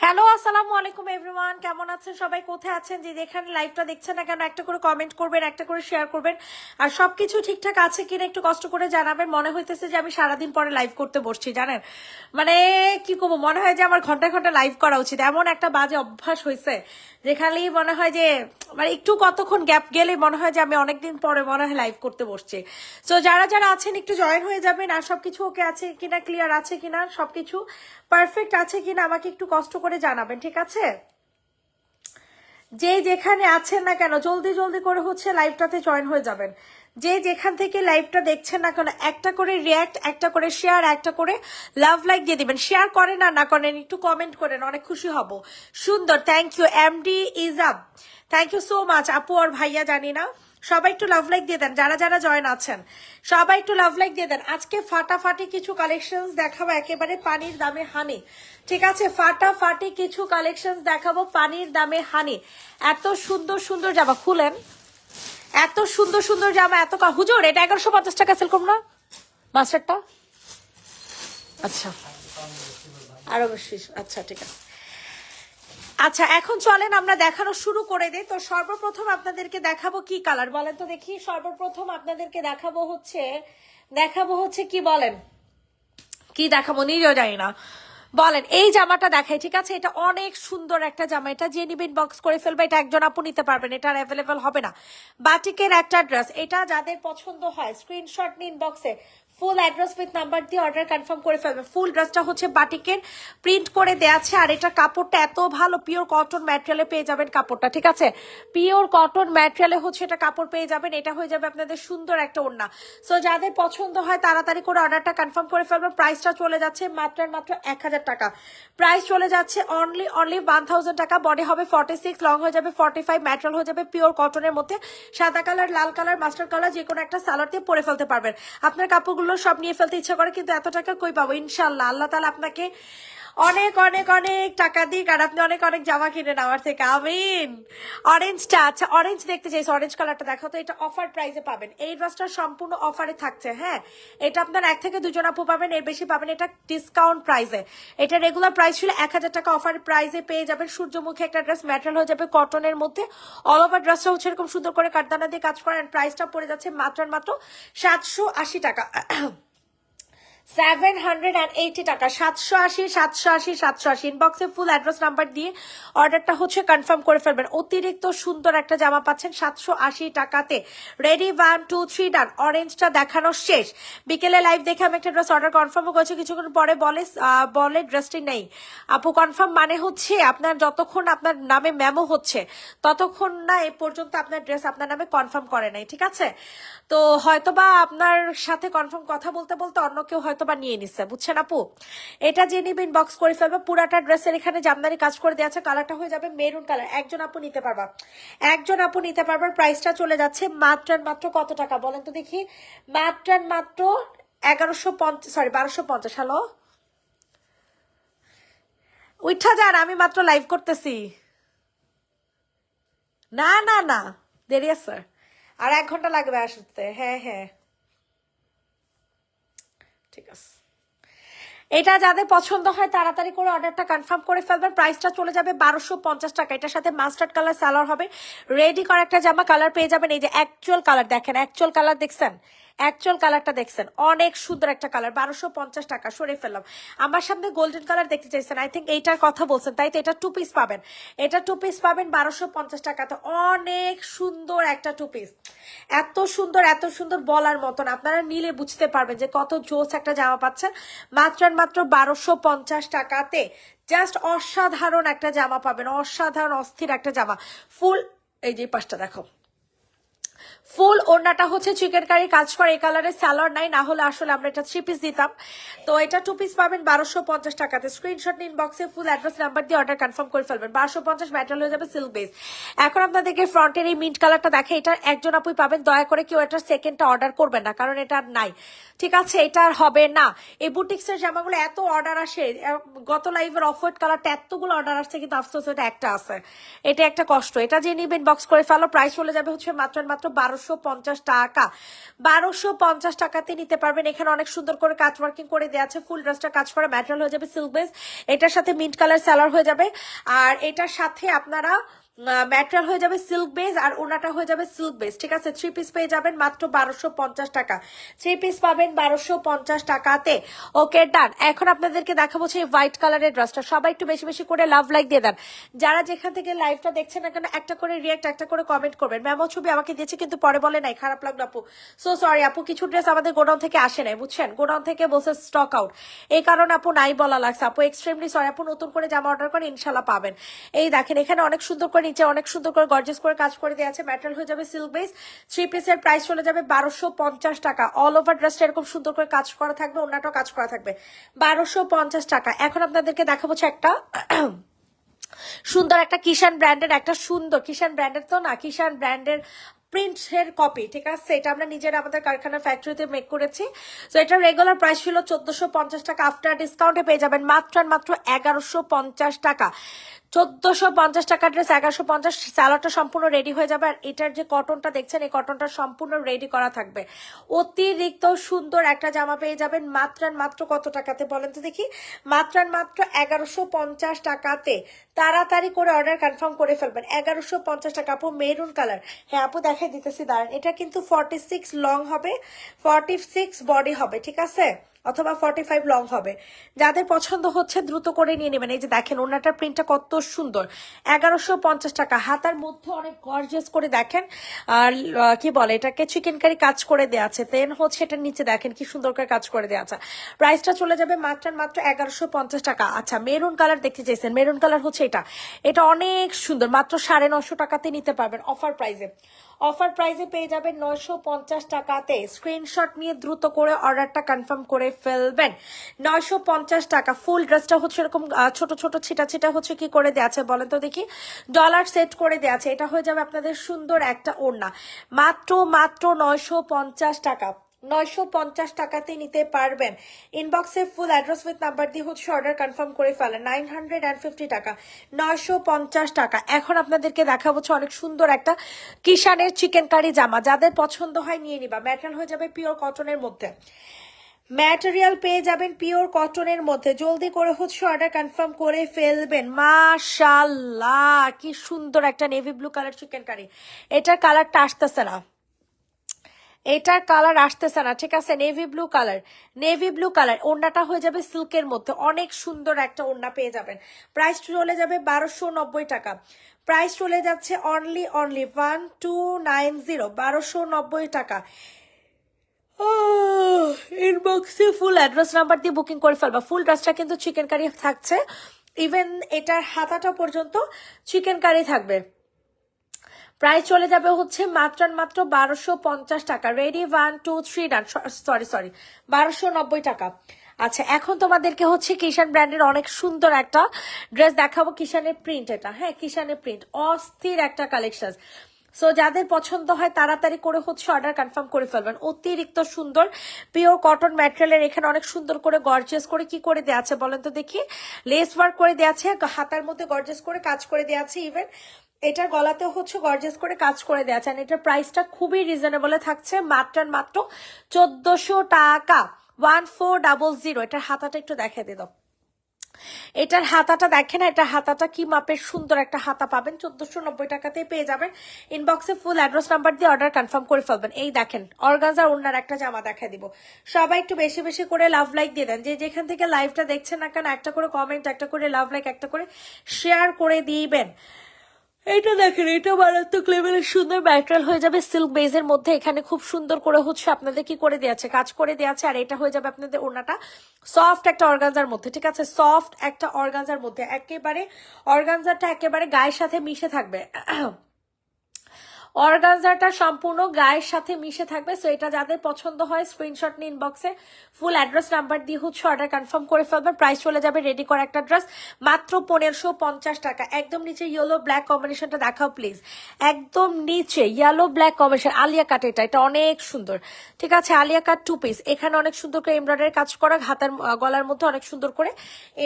Hello, আসসালামু আলাইকুম everyone. কেমন আছেন সবাই? কোথায় আছেন? যে যেখানে লাইভটা দেখছেন না কেন, একটা করে কমেন্ট করবেন, একটা করে শেয়ার করবেন। আর সবকিছু ঠিকঠাক আছে কিনা একটু কষ্ট করে জানাবেন। মনে হইতেছে যে আমি সারাদিন পরে লাইভ করতে বসছি, জানেন। মানে কি করবো, মনে হয় যে আমার ঘন্টা ঘন্টা লাইভ করা উচিত। এমন একটা বাজে অভ্যাস হয়েছে যেখানেই মনে হয় যে মানে একটু কতক্ষণ গ্যাপ গেলে মনে হয় যে আমি অনেকদিন পরে মনে হয় লাইভ করতে বসছি। তো যারা যারা আছেন একটু জয়েন হয়ে যাবেন। আর সবকিছু ওকে আছে কিনা, ক্লিয়ার আছে কিনা, সবকিছু পারফেক্ট আছে কিনা আমাকে একটু কষ্ট করে জানাবেন, ঠিক আছে? যে যেখানে আছেন না কেন জলদি জলদি করে হচ্ছে লাইভটাতে জয়েন হয়ে যাবেন। যে যেখান থেকে লাইভটা দেখছেন না কেন একটা করে রিয়াক্ট, একটা করে শেয়ার, একটা করে লাভ লাইক দিয়ে দিবেন। শেয়ার করেন আর না করেন একটু কমেন্ট করেন, অনেক খুশি হব। সুন্দর, thank you MD Ijab, thank you so much. আপু আর ভাইয়া জানি না, সবাই একটু লাভ লাইক দিয়ে দেন। যারা যারা জয়েন আছেন সবাই একটু লাভ লাইক দিয়ে দেন। আজকে ফাটাফাটি কিছু কালেকশনস দেখাবো, একেবারে পানির দামে হানি, ঠিক আছে? ফাটাফাটি কিছু কালেকশনস দেখাবো, পানির দামে হানি। এত সুন্দর সুন্দর জামা খুলেন, এত সুন্দর সুন্দর জামা, এত হুজুর এটা 1150 টাকা সেল করুন না মাস্টারটা। আচ্ছা আরো বেশি, আচ্ছা ঠিক আছে। আচ্ছা এখন চলেন আমরা দেখানো শুরু করে দিই। তো সর্বপ্রথম আপনাদেরকে দেখাবো কি কালার বলেন তো দেখি। সর্বপ্রথম আপনাদেরকে দেখাবো হচ্ছে কি বলেন, কি দেখাবো নিজেও জানি না। বলেন এই জামাটা দেখাই, ঠিক আছে? এটা অনেক সুন্দর একটা জামা, এটা যে নিবেন বক্স করে ফেলবে। এটা একজন আপু নিতে পারবেন, এটা আর অ্যাভেলেবল হবে না। বাটিকের একটা ড্রেস, এটা যাদের পছন্দ হয় স্ক্রিনশট নিন, বক্সে ফুল অ্যাড্রেস উইথ নাম্বার দিয়ে অর্ডার কনফার্ম করে ফেলবে। ফুল ড্রেসটা হচ্ছে বাটিকের প্রিন্ট করে দেয়া আছে। আর এটা কাপড়টা এত ভালো, পিওর কটন ম্যাটেরিয়ালে পেয়ে যাবেন কাপড়টা, ঠিক আছে? পিওর কটন ম্যাটেরিয়ালে হচ্ছে এটা কাপড় পেয়ে যাবেন। এটা হয়ে যাবে আপনাদের সুন্দর একটা ওড়না। সো যাদের পছন্দ হয় তাড়াতাড়ি করে অর্ডারটা কনফার্ম করে ফেলবেন। প্রাইসটা চলে যাচ্ছে মাত্র 1000 টাকা। প্রাইস চলে যাচ্ছে অনলি 1000 টাকা। বডি হবে 46, লং হয়ে যাবে 45, ম্যাটেরিয়াল হয়ে যাবে পিওর কটনের মধ্যে। সাদা কালার, লাল কালার, মাস্টার কালার, যে কোনো একটা সালোয়ার দিয়ে পরে ফেলতে পারবেন। আপনার কাপড়গুলো সব নিয়ে ফেলতে ইচ্ছা করে, কিন্তু এত টাকা কই পাবো? ইনশাল্লাহ আল্লাহ তাআলা আপনাকে অনেক অনেক অনেক টাকা দিক আর আপনি অনেক অনেক জামা কিনেন আমার থেকে, আমিন। অরেঞ্জটা, আচ্ছা অরেঞ্জ দেখতে চাইছি, অরেঞ্জ কালারটা দেখো তো। এটা অফার প্রাইসে পাবেন, এই ড্রেসটা সম্পূর্ণ অফারে থাকছে। হ্যাঁ, এটা আপনার 1 থেকে 2 জন আপু পাবেন, এর বেশি পাবেন। এটা ডিসকাউন্ট প্রাইসে, এটা রেগুলার প্রাইস ছিল 1000 টাকা, অফার প্রাইসে পেয়ে যাবেন। সূর্যমুখী একটা ড্রেস, ম্যাটেরিয়াল হয়ে যাবে কটনের মধ্যে। অল ওভার ড্রেসটা হচ্ছে এরকম সুন্দর করে কাটদানা দিয়ে কাজ করেন। প্রাইসটা পড়ে যাচ্ছে মাত্র 780 টাকা। 780 টাকা, 780 ইনবক্সে ফুল অ্যাড্রেস নাম্বার দিয়ে অর্ডারটা হচ্ছে কনফার্ম করে ফেলবেন। অতিরিক্ত সুন্দর একটা জামা পাচ্ছেন 780 টাকাতে। রেডি, 1 2 3 ডান। অরেঞ্জটা দেখানো শেষ। বিকেলে লাইভ দেখে আমি একটা ড্রেস অর্ডার কনফার্ম করেছি, কিছুক্ষণ পরে বলে ড্রেসটি নেই। আপু কনফার্ম মানে হচ্ছে আপনার যতক্ষণ আপনার নামে মেমো হচ্ছে ততক্ষণ না এ পর্যন্ত আপনার ড্রেস আপনার নামে কনফার্ম করে নাই, ঠিক আছে? তো হয়তোবা আপনার সাথে কনফার্ম কথা বলতে বলতে অন্য কেউ হয়তোবা নিয়ে নিচ্ছে, বুঝছেন আপু? এটা যে নিবে ইনবক্স করে ফেলবে। পুরাটা ড্রেসের এখানে জামদানি কাজ করে দেওয়া আছে। কালারটা হয়ে যাবে মেরুন কালার। একজন আপু নিতে পারবা, একজন আপু নিতে পারবার। প্রাইসটা চলে যাচ্ছে মাত্র কত টাকা বলেন তো দেখি? মাত্র 1150, সরি 1250। হ্যালো, উঠা যান, আমি মাত্র লাইভ করতেছি। না না না, দেরি আছে, আর 1 ঘন্টা লাগবে আসতে। হ্যাঁ হ্যাঁ ঠিক আছে। এটা যাদের পছন্দ হয় তাড়াতাড়ি করে অর্ডারটা কনফার্ম করে ফেলবেন। প্রাইসটা চলে যাবে 1250 টাকা। এটার সাথে মাস্টার্ড কালার সালোয়ার হবে। রেডি করা একটা জামা, কালার পেয়ে যাবেন। এই যে অ্যাকচুয়াল কালার দেখেন, অ্যাকচুয়াল কালার দেখছেন, অ্যাকচুয়াল কালারটা দেখছেন, অনেক সুন্দর একটা কালার। 1250 টাকা। সরে ফেললাম, আমার সামনে গোল্ডেন কালার দেখতে চাইছেন, আই থিঙ্ক এইটার কথা বলছেন, তাই তো? এটা 2 পিস পাবেন, এটা 2 পিস পাবেন 1250 টাকাতে। অনেক সুন্দর একটা 2 পিস, এত সুন্দর এত সুন্দর বলার মতন। আপনারা নিলে বুঝতে পারবেন যে কত জোস একটা জামা পাচ্ছেন মাত্র 1250 টাকাতে। জাস্ট অসাধারণ একটা জামা পাবেন, অসাধারণ অস্থির একটা জামা। ফুল, এই যে পাশটা দেখো, ফুল ওড়নাটা হচ্ছে চিকেন কারি কাজ করে। এই কালারের সালোয়ার নাই, না হলে আসলে আমরা এটা 3 পিস দিতাম। তো এটা 2 পিস পাবেন 1250 টাকাতে। স্ক্রিনশট নিন, বক্সে ফুল অ্যাড্রেস নাম্বার দিয়ে অর্ডার কনফার্ম করে ফেলবেন। 1250, ম্যাটেরিয়াল হয়ে যাবে সিল্ক বেস। এখন আপনাদেরকে ফ্রন্টের এই মিন্ট কালারটা দেখে, এটা একজন আপুই পাবেন। দয়া করে কেউ এটার সেকেন্ডটা অর্ডার করবেন না, কারণ এটা আর নাই, ঠিক আছে? এটা আর হবে না। এই বুটিক্সের জামাগুলো এত অর্ডার আসে, গত লাইভের অফ হোয়াইট কালারটা এতগুলো অর্ডার আসছে, কিন্তু আফসোস এটা একটা আছে, এটা একটা কষ্ট। এটা যে নিবেন বক্স করে ফেলো। প্রাইস চলে যাবে হচ্ছে মাত্র 1250 টাকা, 1250 টাকাতে নিতে পারবেন। এখানে অনেক সুন্দর করে কাজ ওয়ার্কিং করে দেওয়া আছে, ফুল ড্রেসটা কাজ করা, ম্যাটেরিয়াল হয়ে যাবে সিল্ক বেস, এটার সাথে মিন্ট কালার সালোয়ার হয়ে যাবে, আর এটার সাথে আপনারা ম্যাটেরিয়াল হয়ে যাবে সিল্ক বেস, আর ওনাটা হয়ে যাবে সিল্ক বেস, ঠিক আছে। 3 পিস পেয়ে যাবেন মাত্র 1250 টাকা, 3 পিস পাবেন 1250 টাকাতে। ওকে ডান। এখন আপনাদেরকে দেখাবো এই হোয়াইট কালারের ড্রেসটা, সবাই একটু বেশি বেশি করে লাভ লাইক দিয়ে দেন। যারা যেখান থেকে লাইভটা দেখছেন না কেন একটা করে রিয়েক্ট, একটা করে কমেন্ট করবেন। ম্যামও ছবি আমাকে দিয়েছে কিন্তু পরে বলে নাই, খারাপ লাগলো আপু, সো সরি আপু, কিছু ড্রেস আমাদের গোডাউন থেকে আসে নাই, বুঝছেন, গোডাউন থেকে বলছে স্টক আউট, এই কারণে আপু নাই বলা লাগছে। আপু এক্সট্রিমলি সরি আপু, নতুন করে জামা অর্ডার করেন ইনশাল্লাহ পাবেন। এই দেখেন এখানে অনেক সুন্দর করে নিচে অনেক সুন্দর করে গর্জিয়াস করে কাজ করে দেওয়া আছে, ম্যাটেরিয়াল হয়ে যাবে সিল্ক বেস, 3 পিসের প্রাইস চলে যাবে 1250 টাকা। অল ওভার ড্রেসটা এরকম সুন্দর করে কাজ করা থাকবে, ওনাটাও কাজ করা থাকবে, 1250 টাকা। এখন আপনাদেরকে দেখাবো একটা সুন্দর একটা কিষান ব্র্যান্ডের, একটা সুন্দর কিষান ব্র্যান্ডের তো না, কিষান ব্র্যান্ডের প্রিন্টের কপি, ঠিক আছে। এটা আমরা নিজেরা আমাদের কারখানার ফ্যাক্টরিতে মেক করেছি। তো এটা রেগুলার প্রাইস ছিল 1450 টাকা, আফটার ডিসকাউন্টে পেয়ে যাবেন মাত্র 1150 টাকা। 1450 টাকা ড্রেস 1150, স্যালাডটা সম্পূর্ণ রেডি হয়ে যাবে। আর এটার যে কটনটা দেখছেন, এই কটনটা সম্পূর্ণ রেডি করা থাকবে। অতিরিক্ত সুন্দর একটা জামা পেয়ে যাবেন মাত্র কত টাকাতে বলেন তো দেখি, মাত্র 1150 টাকাতে। তাড়াতাড়ি করে অর্ডার কনফার্ম করে ফেলবেন। 1150 টাকা। আপু মেরুন কালার, হ্যাঁ আপু দেখাই দিতেছি দাঁড়ান, এটা কিন্তু 46 লং হবে, 46 বডি হবে, ঠিক আছে, অথবা 45 লং হবে। যাদের পছন্দ হচ্ছে দ্রুত করে নিয়ে নেবেন। এই যে দেখেন ওনাটার প্রিন্টটা কত সুন্দর, 1150 টাকা। হাতার মধ্যে অনেক গর্জিয়াস করে দেখেন, আর কি বলে এটাকে, চিকেন কারি কাজ করে দেওয়া আছে, দেন হচ্ছে এটার নিচে দেখেন কি সুন্দর করে কাজ করে দেওয়া আছে। প্রাইসটা চলে যাবে মাত্র 1150 টাকা। আচ্ছা মেরুন কালার দেখতে চাইছেন, মেরুন কালার হচ্ছে এটা অনেক সুন্দর, মাত্র 950 টাকাতে নিতে পারবেন অফার প্রাইসে। অফার প্রাইসে পেয়ে যাবেন 950 টাকাতে। স্ক্রিনশট নিয়ে দ্রুত করে অর্ডারটা কনফার্ম করে ফেলবেন। 950 টাকা। ফুল ড্রেসটা হচ্ছে এরকম ছোট ছোট ছিটা ছিটা হচ্ছে কি করে দেওয়া আছে বলেন তো দেখি, ডলার সেট করে দেওয়া আছে। এটা হয়ে যাবে আপনাদের সুন্দর একটা ওড়না, মাত্র 950 টাকা। 950 টাকাতে নিতে পারবেন। ইনবক্সে ফুল অ্যাড্রেস উইথ নাম্বার দিয়ে হচ্ছে অর্ডার কনফার্ম করে ফেলেন। 950 টাকা, 950 টাকা। এখন আপনাদেরকে দেখা হচ্ছে অনেক সুন্দর একটা কিষানের চিকেন কারি জামা, যাদের পছন্দ হয় নিয়ে নিবা। ম্যাটেরিয়াল হয়ে যাবে পিওর কটনের মধ্যে, ম্যাটেরিয়াল পেয়ে যাবেন পিওর কটনের মধ্যে। জলদি করে হচ্ছে অর্ডার কনফার্ম করে ফেলবেন। মাশাআল্লাহ কি সুন্দর একটা navy blue colour chicken curry, এটার কালারটা আসতেছে না, এটার কালার আসতেছে না, ঠিক আছে, navy blue colour, navy blue colour. ওড়নাটা হয়ে যাবে সিল্কের মধ্যে, অনেক সুন্দর একটা ওড়না পেয়ে যাবেন। প্রাইস চলে যাবে 1290 টাকা। প্রাইস চলে যাচ্ছে অনলি 1290, 1290 টাকা। ইনবক্সে ফুল অ্যাড্রেস নাম্বার দিয়ে বুকিং করে ফেলবা। ফুল ড্রেসটা কিন্তু চিকেন কারি থাকছে, ইভেন এটার হাতাটা পর্যন্ত চিকেন কারি থাকবে। প্রাইস চলে যাবে হচ্ছে মাত্র 1250 টাকা। রেডি 1 2 3 ডান, সরি 1290 টাকা। আচ্ছা এখন তোমাদেরকে হচ্ছে কিষান ব্র্যান্ডের অনেক সুন্দর একটা ড্রেস দেখাবো, কিষানের প্রিন্ট, এটা হ্যাঁ কিষানের প্রিন্ট, অস্থির একটা কালেকশন। সো যাদের পছন্দ হয় তাড়াতাড়ি করে হচ্ছে অর্ডার কনফার্ম করে ফেলবেন। অতিরিক্ত সুন্দর পিওর কটন ম্যাটেরিয়ালের, এখানে অনেক সুন্দর করে গর্জিয়াস করে কি করে দেওয়া আছে বলেন তো দেখি, লেস ওয়ার্ক করে দেওয়া আছে, হাতার মধ্যে গর্জিয়াস করে কাজ করে দেওয়া আছে, ইভেন এটার গলাতে হচ্ছে গর্জিয়াস করে কাজ করে দেওয়া আছে। এটার প্রাইসটা খুবই রিজনেবল থাকছে, মাত্র 1400 টাকা, 1400। এটার হাতাটা একটু দেখে দিয়ে দাও, এটার হাতাটা দেখেন, এটার হাতাটা কি মাপের সুন্দর একটা হাতা পাবেন, 1490 টাকাতেই পেয়ে যাবেন। ইনবক্সে ফুল অ্যাড্রেস নাম্বার দিয়ে অর্ডার কনফার্ম করে ফেলবেন। এই দেখেন অর্গানজার ওড়নার একটা জামা দেখা দিব। সবাই একটু বেশি বেশি করে লাভ লাইক দিয়ে দেন, যে যেখান থেকে লাইভটা দেখছেন না কেন একটা করে কমেন্ট, একটা করে লাভ লাইক, একটা করে শেয়ার করে দিবেন। এটা দেখেন, এটা মারাত্মক লেভেলের সুন্দর ম্যাটেরিয়াল হয়ে যাবে সিল্ক বেজের মধ্যে। এখানে খুব সুন্দর করে হচ্ছে আপনাদের কি করে দেওয়া আছে, কাজ করে দেওয়া আছে। আর এটা হয়ে যাবে আপনাদের ওড়নাটা সফট একটা অর্গানজার মধ্যে, ঠিক আছে, সফট একটা অর্গানজার মধ্যে, একেবারে অর্গানজারটা একেবারে গায়ের সাথে মিশে থাকবে। অর্গানজাটা সম্পূর্ণ গায়ের সাথে মিশে থাকবে। সো এটা যাদের পছন্দ হয় স্ক্রিনশট নিন, ইনবক্সে ফুল অ্যাড্রেস নাম্বার দিয়ে হচ্ছে অর্ডার কনফার্ম করে ফেলবেন। প্রাইস চলে যাবে রেডি করা একটা ড্রেস মাত্র 1550 টাকা। একদম নিচে ইয়েলো ব্ল্যাক কম্বিনেশনটা দেখাও প্লিজ, একদম নিচে ইয়েলো ব্ল্যাক কম্বিনেশন, আলিয়া কাট, এটা অনেক সুন্দর, ঠিক আছে, আলিয়া কাট 2 পিস। এখানে অনেক সুন্দর করে এমব্রয়ডারি কাজ করা, হাতের গলার মধ্যে অনেক সুন্দর করে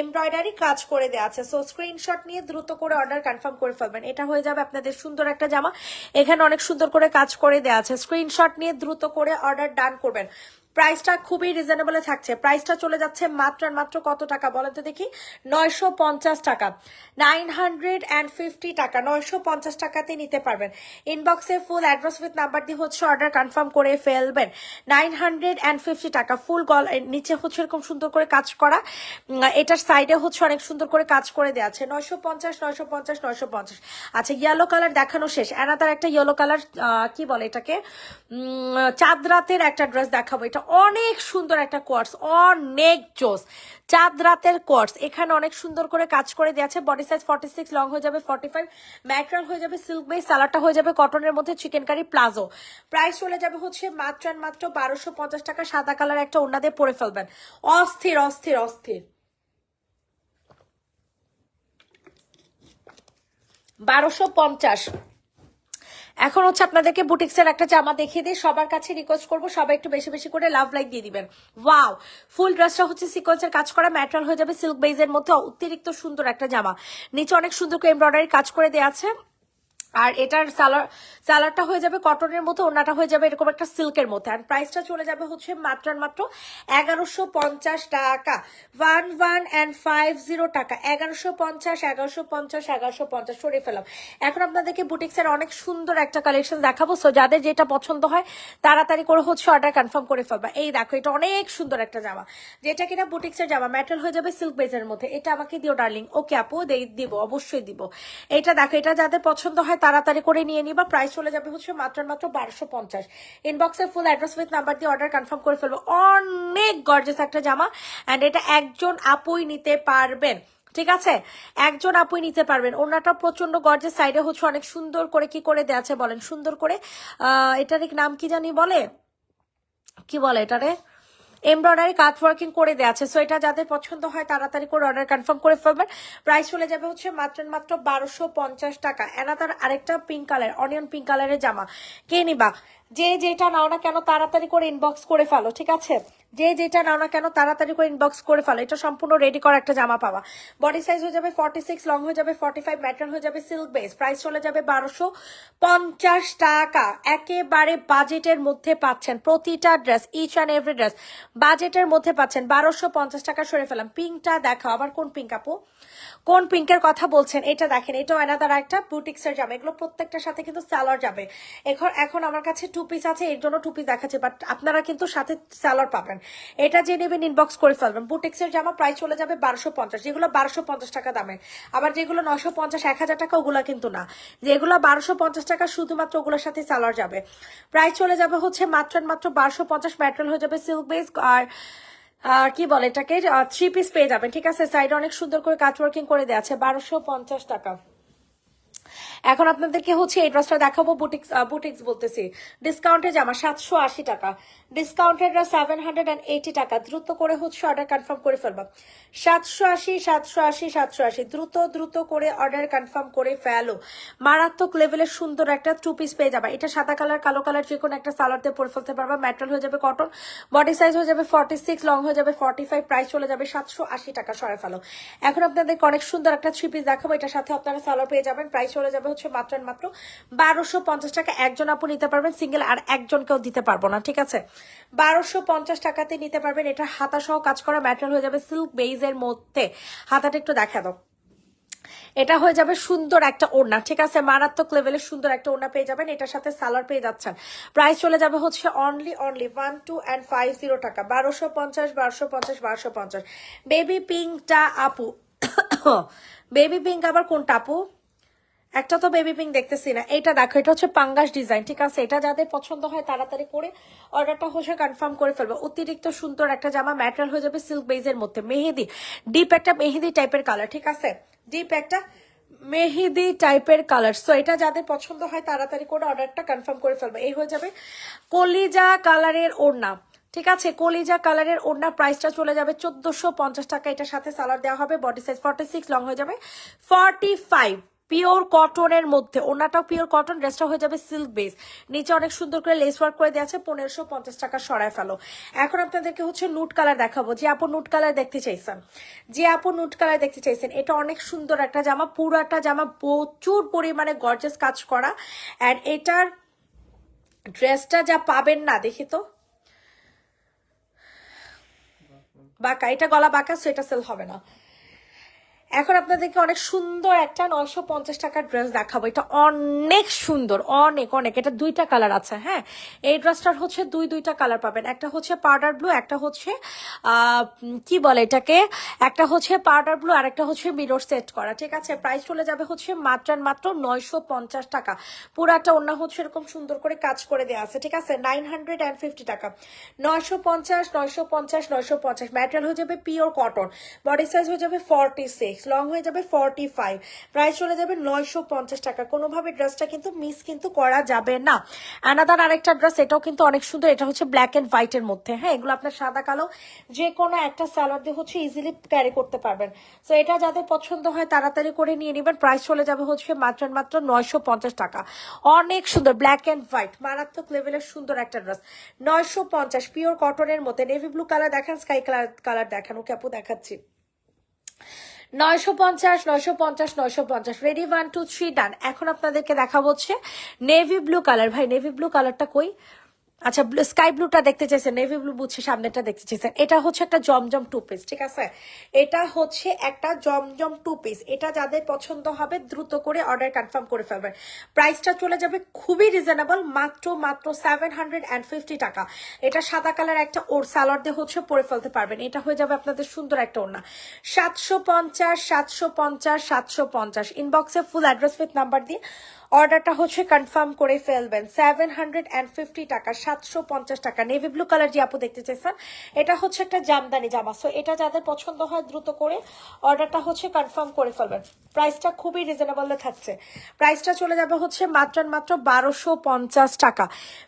এমব্রয়ডারি কাজ করে দেওয়া আছে। সো স্ক্রিনশট নিয়ে দ্রুত করে অর্ডার কনফার্ম করে ফেলবেন। এটা হয়ে যাবে আপনাদের সুন্দর একটা জামা। এখানে অনেক সুন্দর করে কাজ করে দেওয়া আছে। স্ক্রিনশট নিয়ে দ্রুত করে অর্ডার ডান করবেন। প্রাইসটা খুবই রিজনেবল থাকছে। প্রাইসটা চলে যাচ্ছে মাত্র মাত্র কত টাকা বলেন তো দেখি? 950 টাকা, 950 টাকা, 950 টাকাতে নিতে পারবেন। ইনবক্সে ফুল অ্যাড্রেস উইথ নাম্বার দিয়ে হচ্ছে অর্ডার কনফার্ম করে ফেলবেন। 950 টাকা, ফুল গল নিচে হচ্ছে এরকম সুন্দর করে কাজ করা, এটার সাইডে হচ্ছে অনেক সুন্দর করে কাজ করে দেওয়া আছে। 950 950 950। আচ্ছা, ইয়েলো কালার দেখানো শেষ। অ্যানাদার একটা ইয়েলো কালার, কি বলে এটাকে, চাঁদ রাতের একটা ড্রেস দেখাবো। এটা অনেক সুন্দর একটা কোয়ার্স, অনেক জোস চাঁদ রাতের কোয়ার্স। এখানে অনেক সুন্দর করে কাজ করে দিয়েছে। বডি সাইজ 46, লং হয়ে যাবে 45, ম্যাটেরিয়াল হয়ে যাবে সিল্ক বেস, সালারটা হয়ে যাবে কটনের মধ্যে চিকেন কারি প্লাজো। প্রাইস চলে যাবে হচ্ছে মাত্র 1250 টাকা। সাদা কালার একটা ওড়না দিয়ে পরে ফেলবেন। অস্থির অস্থির অস্থির। 1250। এখন হচ্ছে আপনাদেরকে বুটিক্সের একটা জামা দেখিয়ে দিই। সবার কাছে রিকোয়েস্ট করবো সবাই একটু বেশি বেশি করে লাভ লাইক দিয়ে দিবেন। ওয়াও, ফুল ড্রেসটা হচ্ছে সিকোয়েন্সের কাজ করা, ম্যাটেরিয়াল হয়ে যাবে সিল্ক বেজের মধ্যে, অতিরিক্ত সুন্দর একটা জামা। নিচে অনেক সুন্দর করে এমব্রয়ডারি কাজ করে দেওয়া আছে। আর এটার সালারটা হয়ে যাবে কটনের মধ্যে, ওনাটা হয়ে যাবে এরকম একটা সিল্কের মধ্যে। আর প্রাইসটা চলে যাবে হচ্ছে মাত্র 1150 টাকা। 1150 টাকা, 1150 1150 1150 সরিয়ে ফেলাম। এখন আপনাদেরকে বুটিক্সের অনেক সুন্দর একটা কালেকশন দেখাবো। সো যাদের যেটা পছন্দ হয় তাড়াতাড়ি করে হচ্ছে অর্ডার কনফার্ম করে ফেলবা। এই দেখো, এটা অনেক সুন্দর একটা জামা, যেটা কিনা বুটিক্সের জামা, ম্যাটেরিয়াল হয়ে যাবে সিল্ক বেজের মধ্যে। এটা আমাকে দিও ডার্লিং। ওকে আপু, দিব, অবশ্যই দিব। এটা দেখো, এটা যাদের পছন্দ হয় তাড়াতাড়ি করে নিয়ে নিবা। প্রাইস চলে যাবে হচ্ছে মাত্র 1250। ইনবক্সে ফুল অ্যাড্রেস উইথ নাম্বার দিয়ে অর্ডার কনফার্ম করে ফেলবো। অনেক গর্জিয়াস একটা জামা, এন্ড এটা একজন আপুই নিতে পারবেন। ঠিক আছে, একজন আপুই নিতে পারবেন। ওনাটা প্রচন্ড গর্জের, সাইডে হচ্ছে অনেক সুন্দর করে কি করে দেওয়া আছে বলেন, সুন্দর করে এটার নাম কি জানি বলে, কি বলে এটারে, এমব্রয়ডারি কাজ ওয়ার্কিং করে দেওয়া আছে। সো এটা যাদের পছন্দ হয় তাড়াতাড়ি করে অর্ডার কনফার্ম করে ফেলবেন। প্রাইস চলে যাবে হচ্ছে মাত্র 1250 টাকা। এনাদার আরেকটা পিঙ্ক কালার, অনিয়ন পিঙ্ক কালারের জামা। কে নিবা? যে যেটা নাও না কেন তাড়াতাড়ি করে ইনবক্স করে ফেলো। ঠিক আছে, যে যেটা নাও না কেন তাড়াতাড়ি করে ইনবক্স করে ফেলো। এটা সম্পূর্ণ রেডি করা একটা জামা পাবা। বডি সাইজ হয়ে যাবে 46, লং হয়ে যাবে 45, ম্যাটেরিয়াল হয়ে যাবে সিল্ক বেস। প্রাইস চলে যাবে 1250 টাকা। একেবারে বাজেটের মধ্যে পাচ্ছেন প্রতিটা dress, each and every dress বাজেটের মধ্যে পাচ্ছেন। 1250 টাকা সরে ফেলাম। পিঙ্কটা দেখাও, আবার কোন পিঙ্ক আপু, কোন পিঙ্কের কথা বলছেন? এটা দেখেন, এটাও এনাদার একটা বুটিক্সের জামা। এগুলো প্রত্যেকটার সাথে কিন্তু সালোয়ার যাবে। এখন আমার কাছে 2 পিস আছে, এর জন্য 2 পিস দেখাচ্ছে, বাট আপনারা কিন্তু সাথে সালোয়ার পাবেন। এটা যে নেবেন ইনবক্স করে ফেলবেন। বুটিক্সের জামা প্রাইস চলে যাবে 1250, যেগুলো 1250 টাকা দামের। আবার যেগুলো 950 1000 টাকা ওগুলো কিন্তু না, যেগুলো 1250 টাকা শুধুমাত্র ওগুলোর সাথে সালোয়ার যাবে। প্রাইস চলে যাবে হচ্ছে মাত্র 1250। ম্যাটেরিয়াল হয়ে যাবে সিল্ক বেস, আর কি বলে এটাকে, 3 পিস পেয়ে যাবেন। ঠিক আছে, সাইডে অনেক সুন্দর করে কাজ ওয়ার্কিং করে দেওয়া আছে। 1250 টাকা। এখন আপনাদেরকে হচ্ছে এই ড্রেসটা দেখাবো। বুটিক্স বলতেছি, ডিসকাউন্টে জামা 780 টাকা, ডিসকাউন্টের 780 টাকা। দ্রুত করে হচ্ছে অর্ডার কনফার্ম করে ফেলবা। 780 780 780, দ্রুত দ্রুত করে অর্ডার কনফার্ম করে ফেলো। মারাত্মক লেভেলের সুন্দর একটা 2 পিস পেয়ে যাবা। এটা সাদা কালার কালো কালার যে কোনো একটা সালোয়ার দিয়ে পরে ফেলতে পারবা। ম্যাটেরিয়াল হয়ে যাবে কটন, বডি সাইজ হয়ে যাবে 46, লং হয়ে যাবে 45, প্রাইস চলে যাবে 780 টাকা। সরে ফেলো। এখন আপনাদেরকে অনেক সুন্দর একটা 3 পিস দেখাবো। এটার সাথে আপনারা সালোয়ার পেয়ে যাবেন। প্রাইস চলে যাবে হচ্ছে মাত্র 1250 টাকা। একজন আপু নিতে পারবেন সিঙ্গেল, আর একজনকেও দিতে পারবো না। ঠিক আছে, 1250 টাকাতে নিতে পারবেন। এটা হাতা সহ কাজ করা, ম্যাটেরিয়াল হয়ে যাবে সিল্ক বেইজের মধ্যে। হাতাটা একটু দেখা দাও। এটা হয়ে যাবে সুন্দর একটা ওড়না। ঠিক আছে, মারাত্মক লেভেলের সুন্দর একটা ওড়না পেয়ে যাবেন। এটার সাথে সালোয়ার পেয়ে যাচ্ছেন। প্রাইস চলে যাবে হচ্ছে অনলি 1250 টাকা। 1250 1250 1250। বেবি পিঙ্কটা আপু, বেবি পিঙ্ক আবার কোনটা আপু? একটা তো বেবি পিঙ্ক দেখতেছি না। এটা দেখো, এটা হচ্ছে পাঙ্গাস ডিজাইন। ঠিক আছে, এটা যাদের পছন্দ হয় তাড়াতাড়ি করে অর্ডারটা হচ্ছে কনফার্ম করে ফেলবো। অতিরিক্ত সুন্দর একটা জামা, ম্যাটেরিয়াল হয়ে যাবে সিল্ক বেজের মধ্যে, মেহেদি ডিপ একটা মেহেদি টাইপের কালার। ঠিক আছে, ডিপ একটা মেহেদি টাইপের কালার। সো এটা যাদের পছন্দ হয় তাড়াতাড়ি করে অর্ডারটা কনফার্ম করে ফেলবো। এই হয়ে যাবে কলিজা কালারের ওড়না। ঠিক আছে, কলিজা কালারের ওড়না। প্রাইসটা চলে যাবে 1450 টাকা। এটার সাথে সালোয়ার দেওয়া হবে। বডি সাইজ 46, লং হয়ে যাবে 45। পিওর কটনের মধ্যে, ওনাটাও পিওর কটন, ড্রেসটা হয়ে যাবে সিল্ক বেস, নিচে অনেক সুন্দর করে লেস ওয়ার্ক করে দেওয়া আছে, 1550 টাকা সরায় ফেলো। এখন আপনাদেরকে হচ্ছে নুট কালার দেখাবো, যে আপু নুট কালার দেখতে চাইছেন, যে আপু নুট কালার দেখতে চাইছেন, এটা অনেক সুন্দর একটা জামা, পুরাটা জামা প্রচুর পরিমাণে গর্জাস কাজ করা। অ্যান্ড এটার ড্রেসটা যা পাবেন না, দেখি তো বাঁকা, এটা গলা বাঁকা, সো এটা সেল হবে না। এখন আপনাদেরকে অনেক সুন্দর একটা 950 টাকার ড্রেস দেখাবো, এটা অনেক সুন্দর, অনেক অনেক, এটা দুইটা কালার আছে। হ্যাঁ, এই ড্রেসটার হচ্ছে দুইটা কালার পাবেন, একটা হচ্ছে পাউডার ব্লু, একটা হচ্ছে কি বলে এটাকে, একটা হচ্ছে পাউডার ব্লু আর একটা হচ্ছে মিরর সেট করা। ঠিক আছে, প্রাইস চলে যাবে হচ্ছে মাত্র 950 টাকা। পুরাটা অন্য হচ্ছে এরকম সুন্দর করে কাজ করে দেওয়া আছে। ঠিক আছে, 950 টাকা, 950, 950, ম্যাটেরিয়াল হয়ে যাবে পিওর কটন, বডি সাইজ হয়ে যাবে 46, লং হয়ে যাবে 45, প্রাইস চলে যাবে 950 টাকা। কোনোভাবে ড্রেসটা কিন্তু মিস কিন্তু করা যাবে না। আনাদার আরেকটা ড্রেস, এটাও কিন্তু অনেক সুন্দর, এটা হচ্ছে ব্ল্যাক এন্ড হোয়াইট এর মধ্যে। হ্যাঁ, এগুলো আপনার সাদা কালো যে কোনো একটা সালোয়ার দিয়ে হচ্ছে ইজিলি ক্যারি করতে পারবেন। তো এটা যাদের পছন্দ হয় তাড়াতাড়ি করে নিয়ে নেবেন, প্রাইস চলে যাবে হচ্ছে মাত্র 950 টাকা। অনেক সুন্দর ব্ল্যাক এন্ড হোয়াইট, মারাত্মক লেভেলের সুন্দর একটা ড্রেস, 950, পিওর কটনের মধ্যে। নেভি ব্লু কালার দেখান, স্কাই কালার দেখান, ওকে আপু দেখাচ্ছি। 950, 950, 950, রেডি, 1 2 3 ডান। এখন আপনাদেরকে দেখাবো হচ্ছে নেভি ব্লু কালার। ভাই নেভি ব্লু কালারটা কই? আচ্ছা, স্কাই ব্লুটা দেখতে চাইছেন, নেভি ব্লু বুঝছে সামনেটা দেখতে চাইছেন। এটা হচ্ছে একটা জমজম টু পিস। ঠিক আছে, এটা হচ্ছে একটা জমজম টু পিস। এটা যাদের পছন্দ হবে দ্রুত করে অর্ডার কনফার্ম করে ফেলবেন। প্রাইসটা চলে যাবে খুবই রিজনেবল, মাত্র 750 টাকা। এটা সাদা কালার একটা ওর সালোয়ার দিয়ে হচ্ছে পরে ফেলতে পারবেন, এটা হয়ে যাবে আপনাদের সুন্দর একটা ওড়না। 750, 750, 750, ইনবক্সে ফুল অ্যাড্রেস উইথ নাম্বার দিয়ে অর্ডারটা হচ্ছে কনফার্ম করে ফেলবেন। 750 টাকা, 750 টাকা। নেভি ব্লু কালার যে আপু দেখতে চাইছেন, এটা হচ্ছে একটা জামদানি জামা। সো এটা যাদের পছন্দ হয় দ্রুত করে অর্ডারটা হচ্ছে কনফার্ম করে ফেলবেন। প্রাইসটা খুবই রিজনেবলে থাকছে, প্রাইসটা চলে যাবে হচ্ছে মাত্র 1250 টাকা।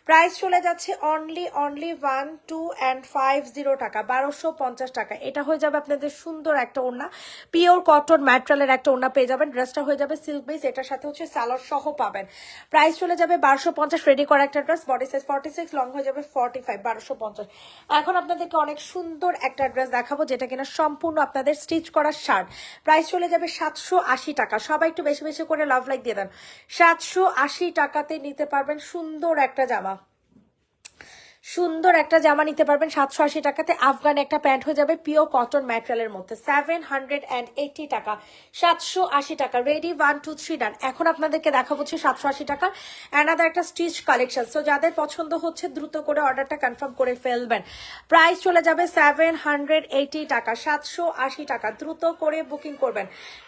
প্রাইস চলে যাচ্ছে অনলি 1 2 and 50 টাকা, 1250 টাকা। এটা হয়ে যাবে আপনাদের সুন্দর একটা ওড়না, পিওর কটন ম্যাটেরিয়ালের একটা ওড়না পেয়ে যাবেন। ড্রেসটা হয়ে যাবে সিল্ক বেস, এটার সাথে হচ্ছে সালোয়ার সহ পাবেন। প্রাইস চলে যাবে 1250, রেডি করা একটা ড্রেস, বডি সাইজ 46, লং হয়ে যাবে 45, 1250। এখন আপনাদেরকে অনেক সুন্দর একটা ড্রেস দেখাবো, যেটা কিনা সম্পূর্ণ আপনাদের স্টিচ করা শার্ট। প্রাইস চলে যাবে 780 টাকা। সবাই একটু বেশি বেশি করে লাভ লাইক দিয়ে দেন। 780 টাকাতে নিতে পারবেন সুন্দর একটা জামা, সুন্দর একটা জামা নিতে পারবেন 780 টাকাতে। আফগান একটা প্যান্ট হয়ে যাবে পিওর কটন ম্যাটেরিয়ালের মধ্যে, 780 টাকা, 780 টাকা। রেডি, 1 2 3 ডান। এখন আপনাদেরকে দেখাবো হচ্ছে 780 টাকার অ্যানাদার একটা স্টিচ কালেকশন। সো যাদের পছন্দ হচ্ছে দ্রুত করে অর্ডারটা কনফার্ম করে ফেলবেন। প্রাইস চলে যাবে 780 টাকা, 780 টাকা। দ্রুত করে বুকিং করবেন,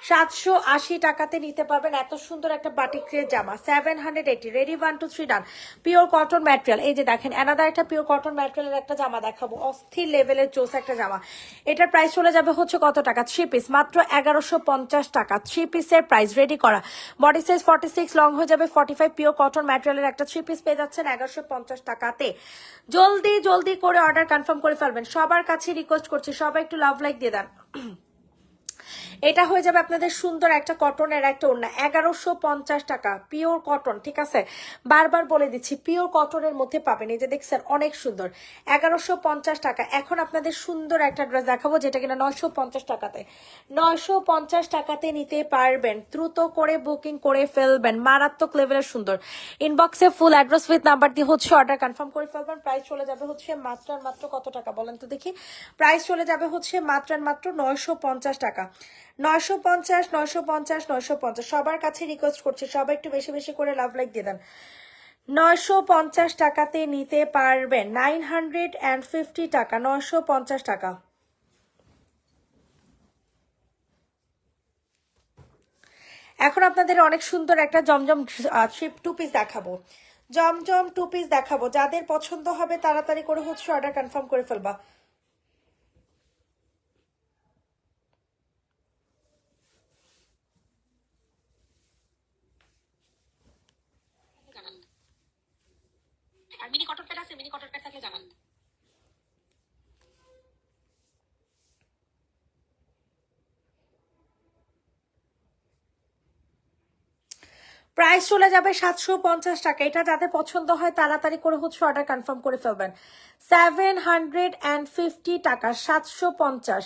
780 টাকাতে নিতে পারবেন এত সুন্দর একটা বাটিকের জামা, 780। রেডি, 1 2 3 ডান। পিওর কটন ম্যাটেরিয়াল, এই যে দেখেন অ্যানাদার একটা পিওর কটন ম্যাটেরিয়ালের একটা জামা দেখাবো, অস্থির লেভেলের জোস একটা জামা। এটার প্রাইস চলে যাবে হচ্ছে কত টাকা? 3 পিস, মাত্র 1150 টাকা। 3 পিসের প্রাইস, রেডি করা, বডি সাইজ 46, লং হয়ে যাবে 45, পিওর কটন ম্যাটেরিয়ালের একটা 3 পিস পেয়ে যাচ্ছেন 1150 টাকাতে। জলদি জলদি করে অর্ডার কনফার্ম করে ফেলবেন। সবার কাছে রিকোয়েস্ট করছি, সবাই একটু লাভ লাইক দিয়ে দেন। এটা হয়ে যাবে আপনাদের সুন্দর একটা কটনের একটা ওড়না, 1150 টাকা, পিওর কটন। ঠিক আছে, বারবার বলে দিচ্ছি পিওর কটনের মধ্যে পাবেন। এই যে দেখছেন অনেক সুন্দর, 1150 টাকা। এখন আপনাদের সুন্দর একটা ড্রেস দেখাবো, যেটা কিনা 950 টাকাতে, 950 টাকাতে নিতে পারবেন। দ্রুত করে বুকিং করে ফেলবেন, মারাত্মক লেভেলের সুন্দর। ইনবক্সে ফুল অ্যাড্রেস উইথ নাম্বার দিয়ে হচ্ছে অর্ডার কনফার্ম করে ফেলবেন। প্রাইস চলে যাবে হচ্ছে মাত্র কত টাকা বলেন তো দেখি? প্রাইস চলে যাবে হচ্ছে মাত্র 950 টাকা, 950, 950, 950। সবার কাছে রিকোয়েস্ট করছি, সবাই একটু বেশি বেশি করে লাভ লাইক দিয়ে দেন। 950 টাকাতে নিতে পারবেন, 950 টাকা, 950 টাকা। এখন আপনাদের অনেক সুন্দর একটা জমজম টু পিস দেখাবো, জমজম টু পিস দেখাবো। যাদের পছন্দ হবে তাড়াতাড়ি করে হচ্ছে অর্ডার কনফার্ম করে ফেলবা। আর মিনি কটন প্যাড আছে, মিনি কটন প্যাড থাকলে জানান। প্রাইস চলে যাবে 750 টাকা। এটা যাদের পছন্দ হয় তাড়াতাড়ি করে হচ্ছে অর্ডার কনফার্ম করে ফেলবেন। 750 টাকা, 750।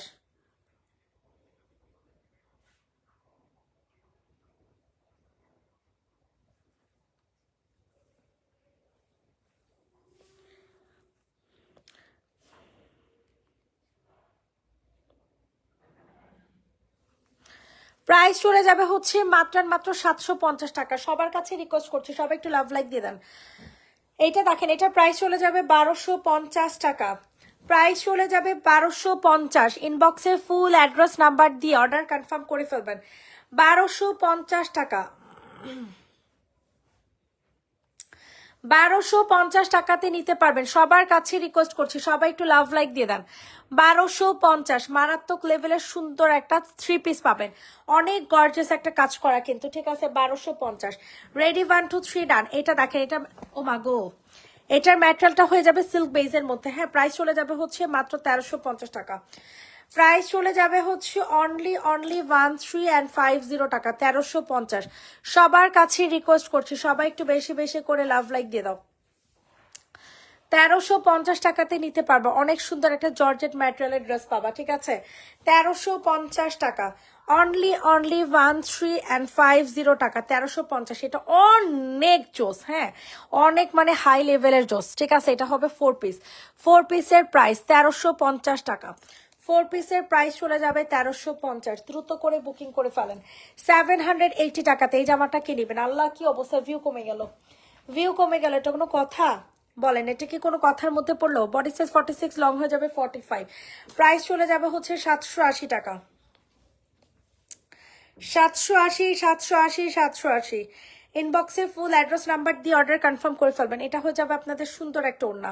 প্রাইস চলে যাবে হচ্ছে মাত্র 750 টাকা। সবার কাছে রিকোয়েস্ট করছি সবাই একটু লাভ লাইক দিয়ে দেন। এইটা দেখেন, এটা প্রাইস চলে যাবে 1250 টাকা। প্রাইস চলে যাবে 1250। ইনবক্সে ফুল অ্যাড্রেস নাম্বার দিয়ে অর্ডার কনফার্ম করে ফেলবেন। 1250 টাকা। 1250 টাকাতে নিতে পারবেন। সবার কাছে রিকোয়েস্ট করছি সবাই একটু লাভ লাইক দিয়ে দেন। 1250 মারাত্মক লেভেলের সুন্দর একটা 3 পিস পাবেন। অনেক গর্জিয়াস একটা কাজ করা কিন্তু, ঠিক আছে। 1250। রেডি 1 2 3 ডান। এটা দেখেন, এটা ও মা গো, এটার ম্যাটেরিয়ালটা হয়ে যাবে সিল্ক বেজের মধ্যে। হ্যাঁ, প্রাইস চলে যাবে হচ্ছে মাত্র 1350 টাকা। প্রাইস চলে যাবে হচ্ছে অনলি 1350 টাকা, 1350। সবার কাছে রিকোয়েস্ট করছি সবাই একটু বেশি বেশি করে লাভ লাইক দিয়ে দাও। 1350 টাকাতে নিতে পারবা। অনেক সুন্দর একটা জর্জেট ম্যাটেরিয়ালের ড্রেস পাবা, ঠিক আছে। 1350 টাকা। অনলি 1350 টাকা, 1350। এটা অনেক জোস, হ্যাঁ, অনেক মানে হাই লেভেলের জোস, ঠিক আছে। এটা হবে 4 পিস। 4 পিসের প্রাইস 1350 টাকা। 4 পিসের প্রাইস চলে যাবে 1350। দ্রুত করে বুকিং করে ফেলেন। 780 টাকাতে এই জামাটা কি নেবেন? আল্লাহ, কি অবস্থা, ভিউ কমে গেল, ভিউ কমে গেল। এটা কোনো কথা বলেন? এটা কি কোনো কথার মধ্যে পড়লো? বডি সাইজ 46, লং হয়ে যাবে 45। প্রাইস চলে যাবে হচ্ছে 780 টাকা। 780, 780, 780। ইনবক্সে ফুল অ্যাড্রেস নাম্বার দিয়ে অর্ডার কনফার্ম করে ফেলবেন। এটা হয়ে যাবে আপনাদের সুন্দর একটা ওড়না।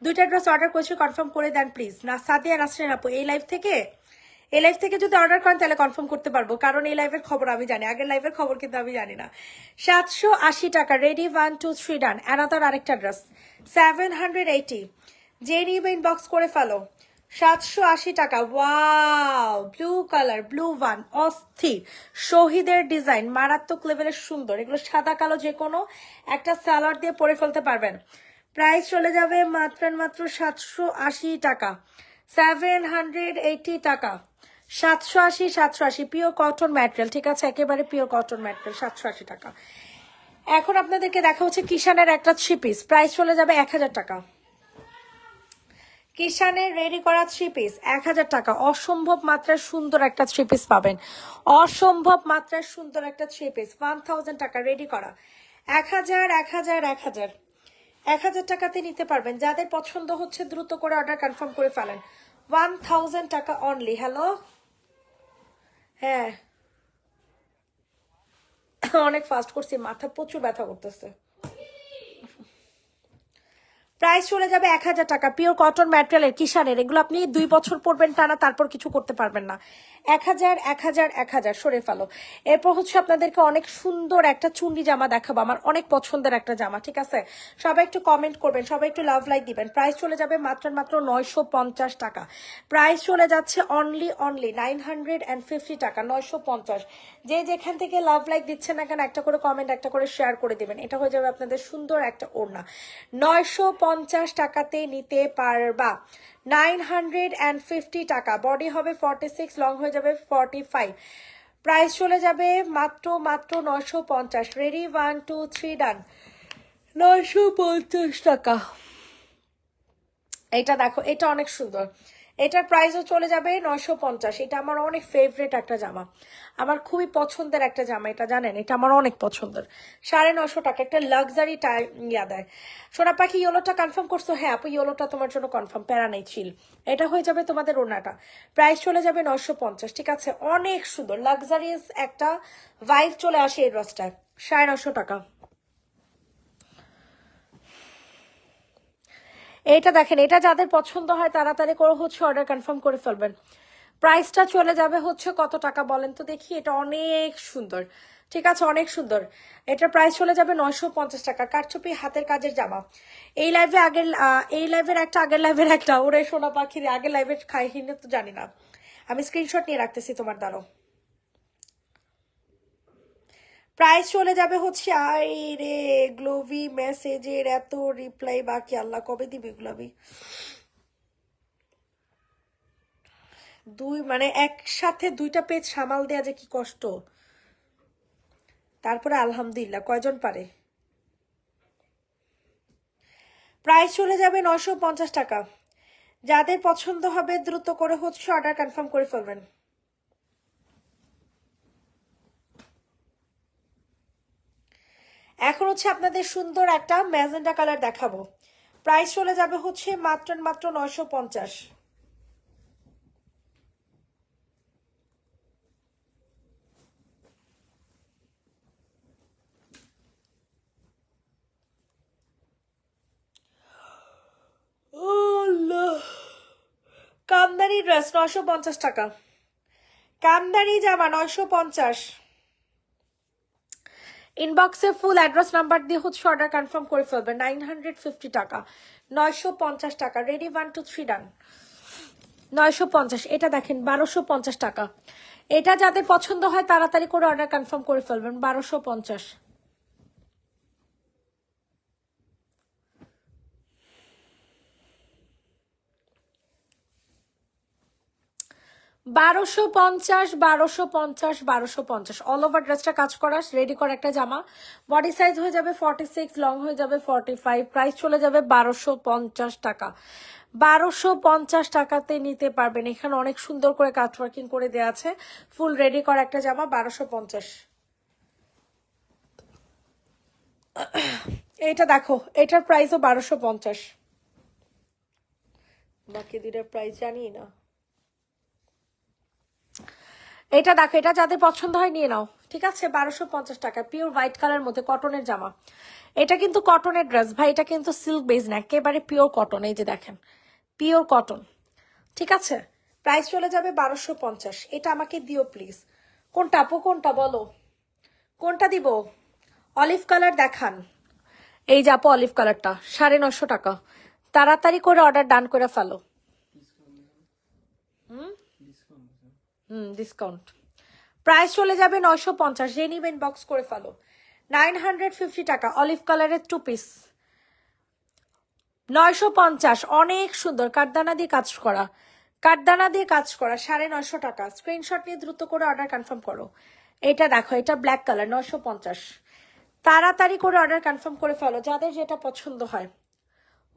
দুইটা অ্যাড্রেস অর্ডার করেছি, কনফার্ম করে দেন প্লিজ। না সাদিয়া নাসরিন আপু, এই লাইভ থেকে যদি অর্ডার করেন তাহলে কনফার্ম করতে পারবো, কারণ এই লাইভের খবর আমি জানি, আগের লাইভের খবর কিন্তু আমি জানি না। 780 টাকা। রেডি 1 2 3 ডান। অ্যানাদার আরেকটা ড্রেস 780। যে নিবে ইনবক্স করে ফেলো। 780 টাকা। Wow, blue colour, blue one, অস্থির শহীদের ডিজাইন, মারাত্মক লেভেলের সুন্দর। এগুলো সাদা কালো যে কোনো একটা সালোয়ার দিয়ে পরে ফেলতে পারবেন। প্রাইস চলে যাবে মাত্র 780 টাকা। 780 টাকা। 780, 780 পিওর কটন ম্যাটেরিয়াল, ঠিক আছে, একেবারে পিওর কটন ম্যাটেরিয়াল। 780 টাকা। এখন আপনাদেরকে দেখা হচ্ছে কিষানের একটা 3 পিস। প্রাইস চলে যাবে 1000 টাকা। কিষানের রেডি করা 3 পিস 1000 টাকা। অসম্ভব মাত্রার সুন্দর একটা 3 পিস পাবেন। অসম্ভব মাত্রার সুন্দর একটা 3 পিস 1000 টাকা রেডি করা। 1000, 1000, 1000। 1000 টাকাতে নিতে পারবেন। যাদের পছন্দ হচ্ছে দ্রুত করে অর্ডার কনফার্ম করে ফেলেন। 1000 টাকা অনলি। হ্যালো, হ্যাঁ, অনেক ফাস্ট করছি, মাথা প্রচুর ব্যথা করতেছে। প্রাইস চলে যাবে 1000 টাকা। পিওর কটন ম্যাটেরিয়ালের কিষানের, এগুলো আপনি 2 বছর পরবেন টানা, তারপর কিছু করতে পারবেন না। 1000, 1000, 1000 সরে ফেলো। এরপর হচ্ছে আপনাদেরকে অনেক সুন্দর একটা চুন্ডি জামা দেখাবো, আমার অনেক পছন্দের একটা জামা, ঠিক আছে। সবাই একটু কমেন্ট করবেন, সবাই একটু লাভ লাইক দিবেন। প্রাইস চলে যাবে মাত্র 950 টাকা। প্রাইস চলে যাচ্ছে অনলি 950 টাকা, 950। যে যেখান থেকে লাভ লাইক দিচ্ছেন না কেন, একটা করে কমেন্ট, একটা করে শেয়ার করে দিবেন। এটা হয়ে যাবে আপনাদের সুন্দর একটা ওড়না। 950 টাকাতে নিতে পারবা। 950 টাকা। বডি হবে 46, লং হয়ে যাবে 45। প্রাইস চলে যাবে মাত্র 950। রেডি 1 2 3 ডান। 950 টাকা। এটা দেখো, এটা অনেক সুন্দর। এটার প্রাইসও চলে যাবে 950। এটা আমার অনেক ফেভারিট একটা জামা, আমার খুবই পছন্দের একটা জামা, এটা জানেন, এটা আমার অনেক পছন্দের। 950 টাকা। একটা লাক্সারি ইয়া দেয়। সোনা পাখি, ইয়েলোটা কনফার্ম করছো? হ্যাঁ আপু, ইয়েলোটা তোমার জন্য কনফার্ম, প্যারা নেই, চিল। এটা হয়ে যাবে তোমাদের ওড়নাটা। প্রাইস চলে যাবে 950, ঠিক আছে। অনেক সুন্দর লাক্সারিয়াস একটা ভাইব চলে আসে এই ড্রেসটায়। 950 টাকা। এটা দেখেন, এটা যাদের পছন্দ হয় তাড়াতাড়ি করে হচ্ছে অর্ডার কনফার্ম করে ফেলবেন। প্রাইসটা চলে যাবে হচ্ছে কত টাকা বলেন তো দেখি। এটা অনেক সুন্দর, ঠিক আছে, অনেক সুন্দর। এটার প্রাইস চলে যাবে 950 টাকা। কারচুপি হাতের কাজের জামা। এই লাইভের একটা, আগের লাইভের একটা, ওরে সোনা পাখির আগের লাইভের খাইহিনে তো জানি না, আমি স্ক্রিনশট নিয়ে রাখতেছি তোমার দ্বারা। প্রাইস চলে যাবে হচ্ছে, আই রে গ্লোভি মেসেজের এত রিপ্লাই বাকি, আল্লাহ কবে দিবে গ্লোভি? মানে একসাথে দুইটা পেজ সামাল দেয়া যে কি কষ্ট। তারপরে আলহামদুলিল্লাহ, কয়জন পারে? প্রাইস চলে যাবে 950 টাকা। যাদের পছন্দ হবে দ্রুত করে হচ্ছে অর্ডার কনফার্ম করে ফেলবেন। এখন হচ্ছে আপনাদের সুন্দর একটা ম্যাজেন্টা কালার দেখাবো। প্রাইস চলে যাবে হচ্ছে মাত্র 950। কামদানি ড্রেস 950 টাকা। কামদানি জামা 950। ইনবক্সে ফুল অ্যাড্রেস নাম্বার দিয়ে হচ্ছে অর্ডার কনফার্ম করে ফেলবেন। 950 টাকা, 950 টাকা। রেডি 1 2 3 ডান। 950। এটা দেখেন 1250 টাকা। এটা যাদের পছন্দ হয় তাড়াতাড়ি করে অর্ডার কনফার্ম করে ফেলবেন। 1250। 1250, 1250, 1250। অল ওভার ড্রেসটা কাজ করা, রেডি করা একটা জামা। বডি সাইজ হয়ে যাবে 46, লং হয়ে যাবে 45। প্রাইস চলে যাবে 1250 টাকা। 1250 টাকাতে নিতে পারবেন। এখানে অনেক সুন্দর করে কাজ ওয়ার্কিং করে দেওয়া আছে। ফুল রেডি করা একটা জামা 1250। এইটা দেখো, এটার প্রাইসও 1250। বাকি দুইটার প্রাইস জানি না। এটা দেখো, এটা যাদের পছন্দ হয় নিয়ে নাও, ঠিক আছে? 1250 টাকা। পিওর হোয়াইট কালার মধ্যে কটনের জামা। এটা কিন্তু কটনের ড্রেস ভাই, এটা কিন্তু সিল্ক বেস না, একেবারে পিওর কটন। এই যে দেখেন, পিওর কটন, ঠিক আছে? প্রাইস চলে যাবে 1250। এটা আমাকে দিও প্লিজ। কোনটা আপু, কোনটা বলো, কোনটা দিব? অলিভ কালার দেখান। এই যে আপু অলিভ কালারটা 950 টাকা। তাড়াতাড়ি করে অর্ডার ডান করে ফেলো। ডিসকাউন্ট। প্রাইস চলে যাবে 950। যে নিবেন বক্স করে ফেলো। 950 টাকা। অলিভ কালারের 2 পিস 950। অনেক সুন্দর কাঠদানা দিয়ে কাজ করা, কাঠদানা দিয়ে কাজ করা 950 টাকা। স্ক্রিনশট নিয়ে দ্রুত করে অর্ডার কনফার্ম করো। এটা দেখো, এটা ব্ল্যাক কালার 950। তাড়াতাড়ি করে অর্ডার কনফার্ম করে ফেলো যাদের যেটা পছন্দ হয়।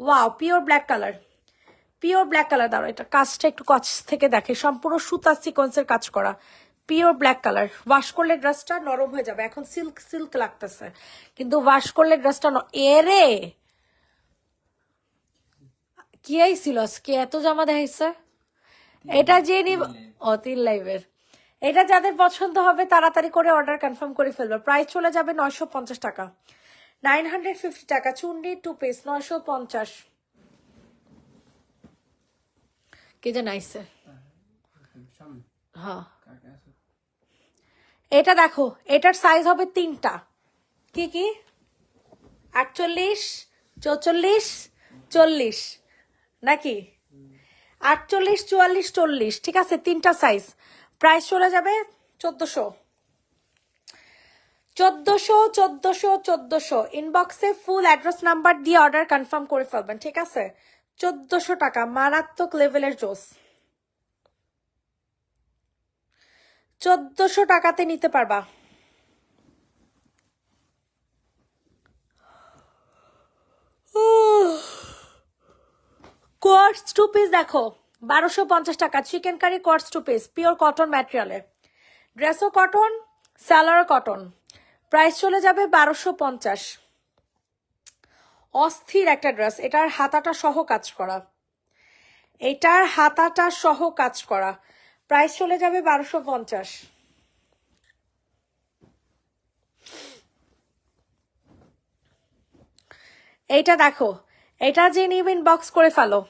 Wow, pure black colour, pure black colour. দাঁড়ো, এটা কাজটা একটু কাছ থেকে দেখে, সম্পূর্ণ সুতা সিকোয়েন্সের কাজ করা, পিওর ব্ল্যাক কালার। ওয়াশ করলে ড্রেসটা নরম হয়ে যাবে। এখন সিল্ক সিল্ক লাগতেছে, কিন্তু ওয়াশ করলে ড্রেসটা এরে কি আইছিল আজকে, এত জামা দেখাইছে। এটা যে নিব, তিন লাইভের। এটা যাদের পছন্দ হবে তাড়াতাড়ি করে অর্ডার কনফার্ম করে ফেলবে। প্রাইস চলে যাবে 950 টাকা। 950 টাকা। চুন্ডি 2 পিস 950। কে যে নাইছে। হ্যাঁ, এটা দেখো, এটার সাইজ হবে 3টা। কি কি? 48, 44, 40 নাকি? 48, 44, 40, ঠিক আছে? 3টা সাইজ। প্রাইস চলে যাবে 1400। 1400, 1400, 1400। ইনবক্সে ফুল অ্যাড্রেস নাম্বার দিয়ে অর্ডার কনফার্ম করে ফেলবেন, ঠিক আছে? 1400 টাকা। মারাত্মক লেভেলের জোস। 1400 টাকাতে নিতে পারবা। কোয়ার্টস 2 পিস দেখো 1250 টাকা। চিকেন কারি কোয়ার্টস 2 পিস, পিওর কটন ম্যাটেরিয়ালে। ড্রেসও কটন, স্যালারও কটন। প্রাইস চলে যাবে 1250। অস্থির একটা ড্রেস। এটার হাতাটা সহ কাজ করা, এটার হাতাটা সহ কাজ করা। প্রাইস চলে যাবে 1250। এইটা দেখো, এটা যে নিবেন বক্স করে ফেলো।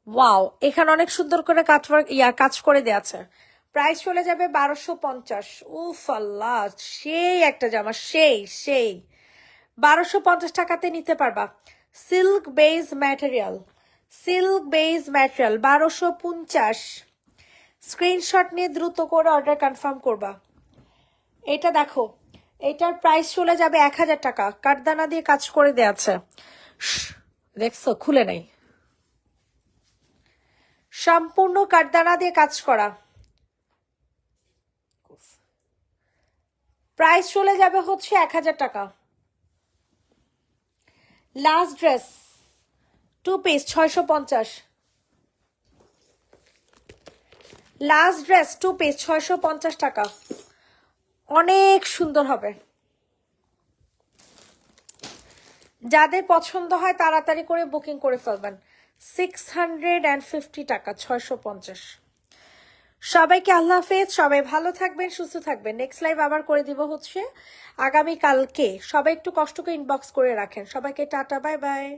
ওয়াও, এখানে অনেক সুন্দর করে কাজ করে দেয়া আছে। প্রাইস চলে যাবে 1250। উফ আল্লাহ, সেই একটা জামা, সেই সেই। 1250 টাকাতে নিতে পারবা। Silk base material, silk base material 1250। Screenshot নিয়ে দ্রুত করে অর্ডার কনফার্ম করবা। এটা দেখো, এটার প্রাইস চলে যাবে 1000 টাকা, কাঠদানা দিয়ে কাজ করে দেয়া আছে। দেখছো খুলে নাই, সম্পূর্ণ কাঠদানা দিয়ে কাজ করা। প্রাইস চলে যাবে হচ্ছে 1000 টাকা। Last dress 2 piece 650। Last dress 2 piece 650 টাকা, অনেক সুন্দর হবে। যাদের পছন্দ হয় তাড়াতাড়ি করে বুকিং করে ফেলবেন। 650 টাকা, 650। সবাইকে আল্লাহ হাফেজ, সবাই ভালো থাকবেন, সুস্থ থাকবেন। নেক্সট লাইভ আবার করে দিব হচ্ছে আগামী কালকে। সবাই একটু কষ্ট করে ইনবক্স করে রাখেন। সবাইকে টাটা, বাই বাই।